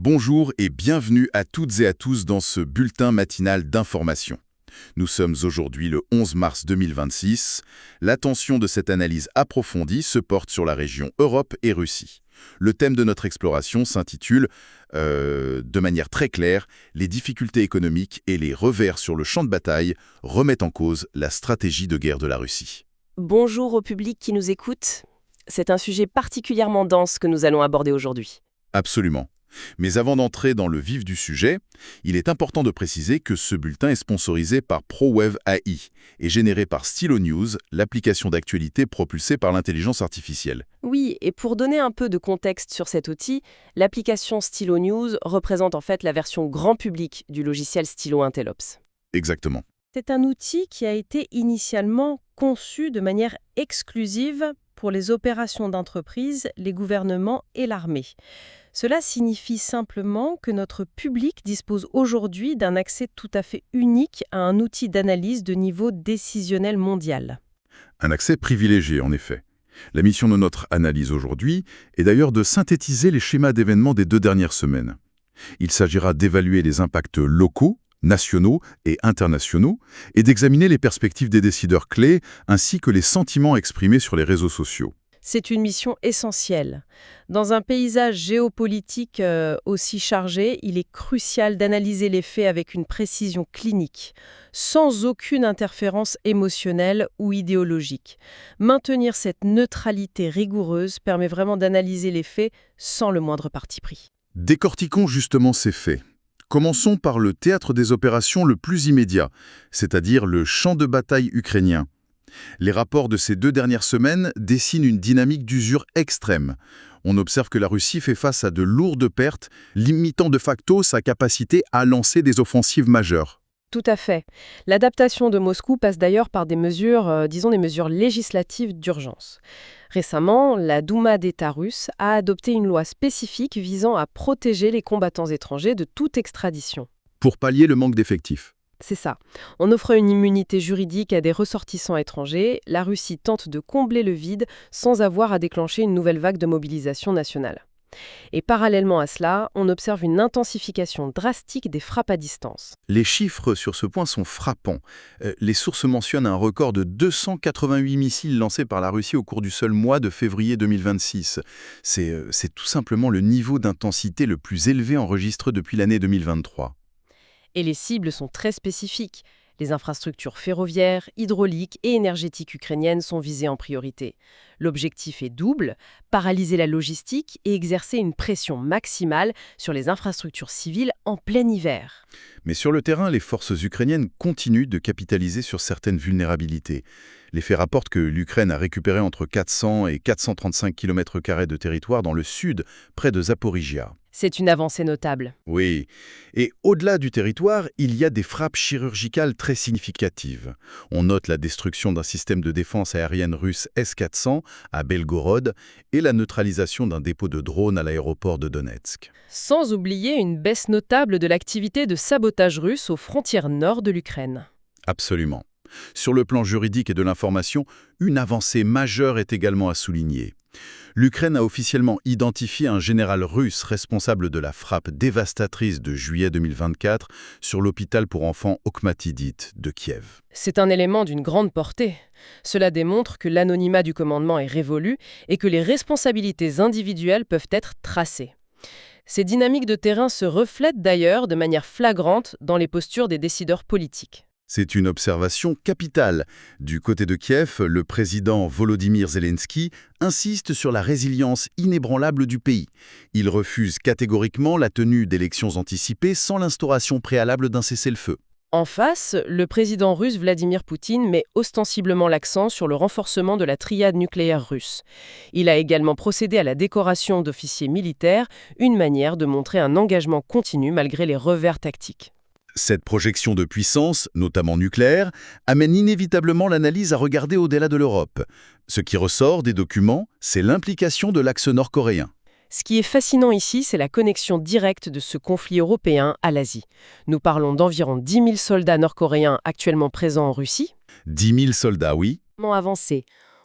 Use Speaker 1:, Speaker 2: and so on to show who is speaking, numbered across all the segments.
Speaker 1: Bonjour et bienvenue à toutes et à tous dans ce bulletin matinal d'information. Nous sommes aujourd'hui le 11 mars 2026. L'attention de cette analyse approfondie se porte sur la région Europe et Russie. Le thème de notre exploration s'intitule, de manière très claire, les difficultés économiques et les revers sur le champ de bataille remettent en cause la stratégie de guerre de la Russie.
Speaker 2: Bonjour au public qui nous écoute. C'est un sujet particulièrement dense que nous allons aborder aujourd'hui.
Speaker 1: Absolument. Mais avant d'entrer dans le vif du sujet, il est important de préciser que ce bulletin est sponsorisé par ProWave AI et généré par Stylo News, l'application d'actualité propulsée par l'intelligence artificielle.
Speaker 2: Oui, et pour donner un peu de contexte sur cet outil, l'application Stylo News représente en fait la version grand public du logiciel Stylo Intellops.
Speaker 1: Exactement.
Speaker 2: C'est un outil qui a été initialement conçu de manière exclusive pour les opérations d'entreprise, les gouvernements et l'armée. Cela signifie simplement que notre public dispose aujourd'hui d'un accès tout à fait unique à un outil d'analyse de niveau décisionnel mondial.
Speaker 1: Un accès privilégié, en effet. La mission de notre analyse aujourd'hui est d'ailleurs de synthétiser les schémas d'événements des 2 dernières semaines. Il s'agira d'évaluer les impacts locaux, nationaux et internationaux, et d'examiner les perspectives des décideurs clés, ainsi que les sentiments exprimés sur les réseaux sociaux.
Speaker 2: C'est une mission essentielle. Dans un paysage géopolitique aussi chargé, il est crucial d'analyser les faits avec une précision clinique, sans aucune interférence émotionnelle ou idéologique. Maintenir cette neutralité rigoureuse permet vraiment d'analyser les faits sans le moindre parti pris.
Speaker 1: Décortiquons justement ces faits. Commençons par le théâtre des opérations le plus immédiat, c'est-à-dire le champ de bataille ukrainien. Les rapports de ces 2 dernières semaines dessinent une dynamique d'usure extrême. On observe que la Russie fait face à de lourdes pertes, limitant de facto sa capacité à lancer des offensives majeures.
Speaker 2: Tout à fait. L'adaptation de Moscou passe d'ailleurs par des mesures, des mesures législatives d'urgence. Récemment, la Douma d'État russe a adopté une loi spécifique visant à protéger les combattants étrangers de toute extradition.
Speaker 1: Pour pallier le manque d'effectifs.
Speaker 2: C'est ça. En offrant une immunité juridique à des ressortissants étrangers, la Russie tente de combler le vide sans avoir à déclencher une nouvelle vague de mobilisation nationale. Et parallèlement à cela, on observe une intensification drastique des frappes à distance.
Speaker 1: Les chiffres sur ce point sont frappants. Les sources mentionnent un record de 288 missiles lancés par la Russie au cours du seul mois de février 2026. C'est tout simplement le niveau d'intensité le plus élevé enregistré depuis l'année 2023.
Speaker 2: Et les cibles sont très spécifiques. Les infrastructures ferroviaires, hydrauliques et énergétiques ukrainiennes sont visées en priorité. L'objectif est double, paralyser la logistique et exercer une pression maximale sur les infrastructures civiles en plein hiver.
Speaker 1: Mais sur le terrain, les forces ukrainiennes continuent de capitaliser sur certaines vulnérabilités. Les faits rapportent que l'Ukraine a récupéré entre 400 et 435 km² de territoire dans le sud, près de Zaporijia.
Speaker 2: C'est une avancée notable.
Speaker 1: Oui, et au-delà du territoire, il y a des frappes chirurgicales très significatives. On note la destruction d'un système de défense aérienne russe S-400 à Belgorod et la neutralisation d'un dépôt de drones à l'aéroport de Donetsk.
Speaker 2: Sans oublier une baisse notable de l'activité de sabotage russe aux frontières nord de l'Ukraine.
Speaker 1: Absolument. Sur le plan juridique et de l'information, une avancée majeure est également à souligner. L'Ukraine a officiellement identifié un général russe responsable de la frappe dévastatrice de juillet 2024 sur l'hôpital pour enfants Okhmatidit de Kiev.
Speaker 2: C'est un élément d'une grande portée. Cela démontre que l'anonymat du commandement est révolu et que les responsabilités individuelles peuvent être tracées. Ces dynamiques de terrain se reflètent d'ailleurs de manière flagrante dans les postures des décideurs politiques.
Speaker 1: C'est une observation capitale. Du côté de Kiev, le président Volodymyr Zelensky insiste sur la résilience inébranlable du pays. Il refuse catégoriquement la tenue d'élections anticipées sans l'instauration préalable d'un cessez-le-feu.
Speaker 2: En face, le président russe Vladimir Poutine met ostensiblement l'accent sur le renforcement de la triade nucléaire russe. Il a également procédé à la décoration d'officiers militaires, une manière de montrer un engagement continu malgré les revers tactiques.
Speaker 1: Cette projection de puissance, notamment nucléaire, amène inévitablement l'analyse à regarder au-delà de l'Europe. Ce qui ressort des documents, c'est l'implication de l'axe nord-coréen.
Speaker 2: Ce qui est fascinant ici, c'est la connexion directe de ce conflit européen à l'Asie. Nous parlons d'environ 10 000 soldats nord-coréens actuellement présents en Russie.
Speaker 1: 10 000 soldats, oui.
Speaker 2: Avancé.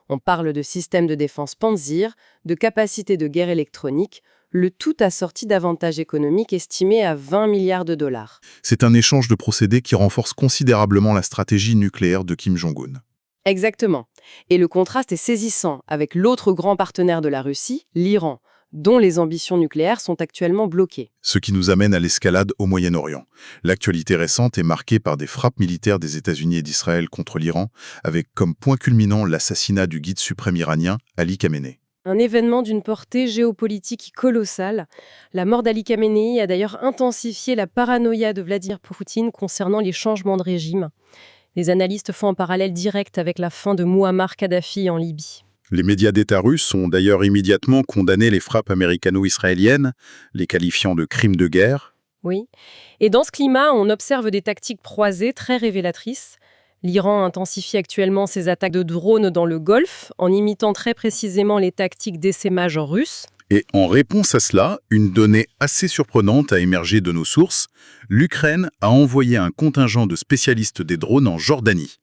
Speaker 2: On parle de systèmes de défense Panzir, de capacités de guerre électronique, le tout assorti d'avantages économiques estimés à 20 milliards de dollars.
Speaker 3: C'est un échange de procédés qui renforce considérablement la stratégie nucléaire de Kim Jong-un.
Speaker 2: Exactement. Et le contraste est saisissant avec l'autre grand partenaire de la Russie, l'Iran, dont les ambitions nucléaires sont actuellement bloquées.
Speaker 3: Ce qui nous amène à l'escalade au Moyen-Orient. L'actualité récente est marquée par des frappes militaires des États-Unis et d'Israël contre l'Iran, avec comme point culminant l'assassinat du guide suprême iranien, Ali Khamenei.
Speaker 2: Un événement d'une portée géopolitique colossale. La mort d'Ali Khamenei a d'ailleurs intensifié la paranoïa de Vladimir Poutine concernant les changements de régime. Les analystes font un parallèle direct avec la fin de Mouammar Kadhafi en Libye.
Speaker 1: Les médias d'État russes ont d'ailleurs immédiatement condamné les frappes américano-israéliennes, les qualifiant de crimes de guerre.
Speaker 2: Oui. Et dans ce climat, on observe des tactiques croisées très révélatrices. L'Iran intensifie actuellement ses attaques de drones dans le Golfe, en imitant très précisément les tactiques d'essaimage russes.
Speaker 1: Et en réponse à cela, une donnée assez surprenante a émergé de nos sources. L'Ukraine a envoyé un contingent de spécialistes des drones en Jordanie.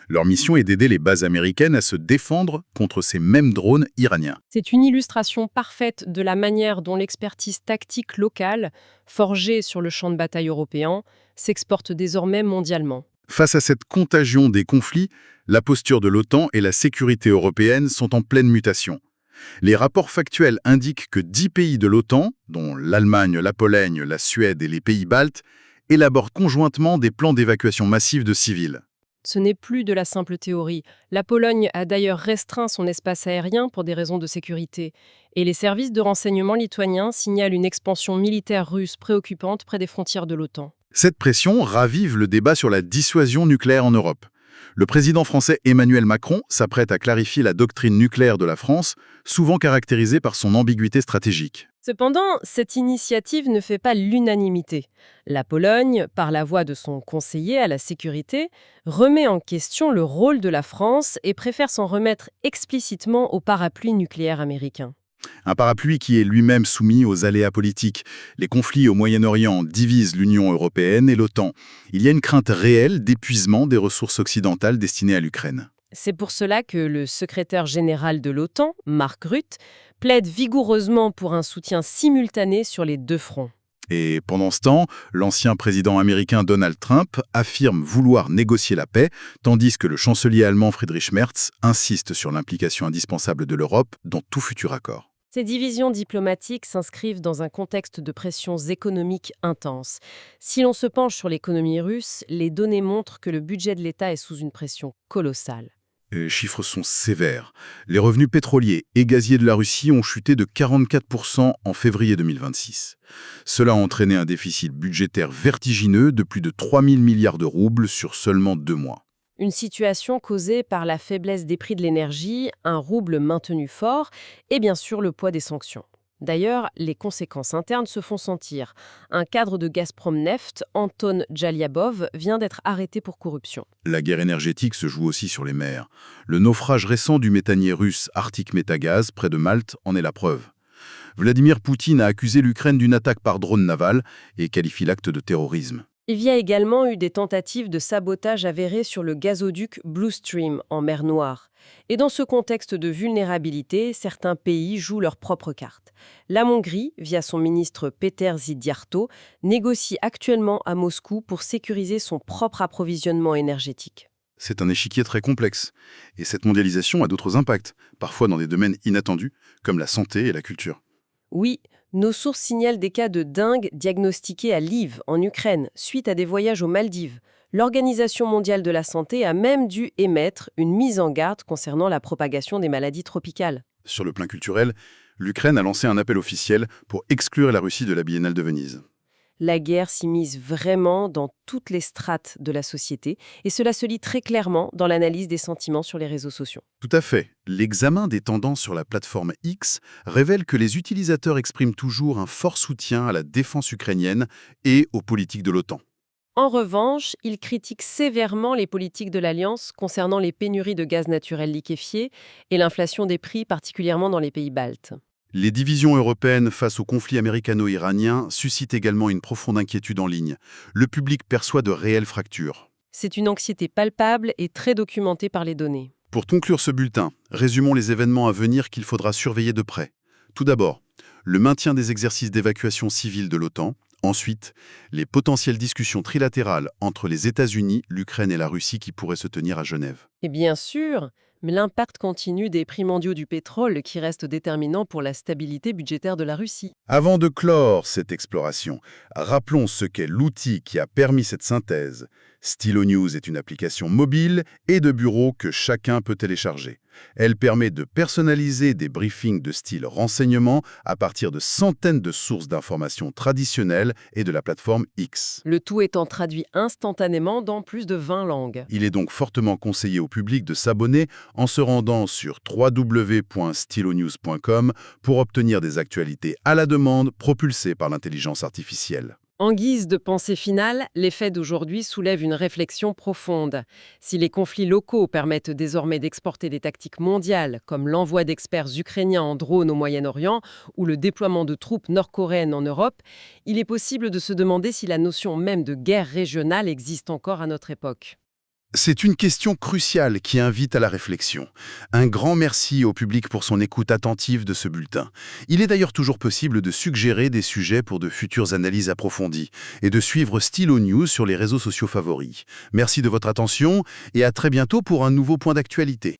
Speaker 1: Leur mission est d'aider les bases américaines à se défendre contre ces mêmes drones iraniens.
Speaker 2: C'est une illustration parfaite de la manière dont l'expertise tactique locale, forgée sur le champ de bataille européen, s'exporte désormais mondialement.
Speaker 1: Face à cette contagion des conflits, la posture de l'OTAN et la sécurité européenne sont en pleine mutation. Les rapports factuels indiquent que 10 pays de l'OTAN, dont l'Allemagne, la Pologne, la Suède et les pays baltes, élaborent conjointement des plans d'évacuation massive de civils.
Speaker 2: Ce n'est plus de la simple théorie. La Pologne a d'ailleurs restreint son espace aérien pour des raisons de sécurité. Et les services de renseignement lituaniens signalent une expansion militaire russe préoccupante près des frontières de l'OTAN.
Speaker 1: Cette pression ravive le débat sur la dissuasion nucléaire en Europe. Le président français Emmanuel Macron s'apprête à clarifier la doctrine nucléaire de la France, souvent caractérisée par son ambiguïté stratégique.
Speaker 2: Cependant, cette initiative ne fait pas l'unanimité. La Pologne, par la voix de son conseiller à la sécurité, remet en question le rôle de la France et préfère s'en remettre explicitement au parapluie nucléaire américain.
Speaker 1: Un parapluie qui est lui-même soumis aux aléas politiques. Les conflits au Moyen-Orient divisent l'Union européenne et l'OTAN. Il y a une crainte réelle d'épuisement des ressources occidentales destinées à l'Ukraine.
Speaker 2: C'est pour cela que le secrétaire général de l'OTAN, Mark Rutte, plaide vigoureusement pour un soutien simultané sur les deux fronts.
Speaker 1: Et pendant ce temps, l'ancien président américain Donald Trump affirme vouloir négocier la paix, tandis que le chancelier allemand Friedrich Merz insiste sur l'implication indispensable de l'Europe dans tout futur accord.
Speaker 2: Ces divisions diplomatiques s'inscrivent dans un contexte de pressions économiques intenses. Si l'on se penche sur l'économie russe, les données montrent que le budget de l'État est sous une pression colossale.
Speaker 1: Les chiffres sont sévères. Les revenus pétroliers et gaziers de la Russie ont chuté de 44% en février 2026. Cela a entraîné un déficit budgétaire vertigineux de plus de 3 000 milliards de roubles sur seulement 2 mois.
Speaker 2: Une situation causée par la faiblesse des prix de l'énergie, un rouble maintenu fort et bien sûr le poids des sanctions. D'ailleurs, les conséquences internes se font sentir. Un cadre de Gazprom Neft, Anton Djalyabov, vient d'être arrêté pour corruption.
Speaker 1: La guerre énergétique se joue aussi sur les mers. Le naufrage récent du méthanier russe Arctic Metagaz, près de Malte, en est la preuve. Vladimir Poutine a accusé l'Ukraine d'une attaque par drone naval et qualifie l'acte de terrorisme.
Speaker 2: Il y a également eu des tentatives de sabotage avérées sur le gazoduc Blue Stream en mer Noire. Et dans ce contexte de vulnérabilité, certains pays jouent leur propre carte. La Hongrie, via son ministre Péter Szijjártó, négocie actuellement à Moscou pour sécuriser son propre approvisionnement énergétique.
Speaker 1: C'est un échiquier très complexe. Et cette mondialisation a d'autres impacts, parfois dans des domaines inattendus, comme la santé et la culture.
Speaker 2: Oui, nos sources signalent des cas de dengue diagnostiqués à Lviv, en Ukraine, suite à des voyages aux Maldives. L'Organisation mondiale de la santé a même dû émettre une mise en garde concernant la propagation des maladies tropicales.
Speaker 1: Sur le plan culturel, l'Ukraine a lancé un appel officiel pour exclure la Russie de la Biennale de Venise.
Speaker 2: La guerre s'immisce vraiment dans toutes les strates de la société et cela se lit très clairement dans l'analyse des sentiments sur les réseaux sociaux.
Speaker 1: Tout à fait. L'examen des tendances sur la plateforme X révèle que les utilisateurs expriment toujours un fort soutien à la défense ukrainienne et aux politiques de l'OTAN.
Speaker 2: En revanche, ils critiquent sévèrement les politiques de l'Alliance concernant les pénuries de gaz naturel liquéfié et l'inflation des prix, particulièrement dans les pays baltes.
Speaker 1: Les divisions européennes face au conflit américano-iranien suscitent également une profonde inquiétude en ligne. Le public perçoit de réelles fractures.
Speaker 2: C'est une anxiété palpable et très documentée par les données.
Speaker 1: Pour conclure ce bulletin, résumons les événements à venir qu'il faudra surveiller de près. Tout d'abord,
Speaker 3: Le maintien des exercices d'évacuation civile de l'OTAN. Ensuite, les potentielles discussions trilatérales entre les États-Unis, l'Ukraine et la Russie qui pourraient se tenir à Genève.
Speaker 2: Et bien sûr, mais l'impact continu des prix mondiaux du pétrole qui reste déterminant pour la stabilité budgétaire de la Russie.
Speaker 3: Avant de clore cette exploration, rappelons ce qu'est l'outil qui a permis cette synthèse. Stylo News est une application mobile et de bureau que chacun peut télécharger. Elle permet de personnaliser des briefings de style renseignement à partir de centaines de sources d'informations traditionnelles et de la plateforme X.
Speaker 2: Le tout étant traduit instantanément dans plus de 20 langues.
Speaker 3: Il est donc fortement conseillé au public de s'abonner en se rendant sur www.stylonews.com pour obtenir des actualités à la demande propulsées par l'intelligence artificielle.
Speaker 2: En guise de pensée finale, les faits d'aujourd'hui soulèvent une réflexion profonde. Si les conflits locaux permettent désormais d'exporter des tactiques mondiales, comme l'envoi d'experts ukrainiens en drone au Moyen-Orient ou le déploiement de troupes nord-coréennes en Europe, il est possible de se demander si la notion même de guerre régionale existe encore à notre époque.
Speaker 3: C'est une question cruciale qui invite à la réflexion. Un grand merci au public pour son écoute attentive de ce bulletin. Il est d'ailleurs toujours possible de suggérer des sujets pour de futures analyses approfondies et de suivre Stylo News sur les réseaux sociaux favoris. Merci de votre attention et à très bientôt pour un nouveau point d'actualité.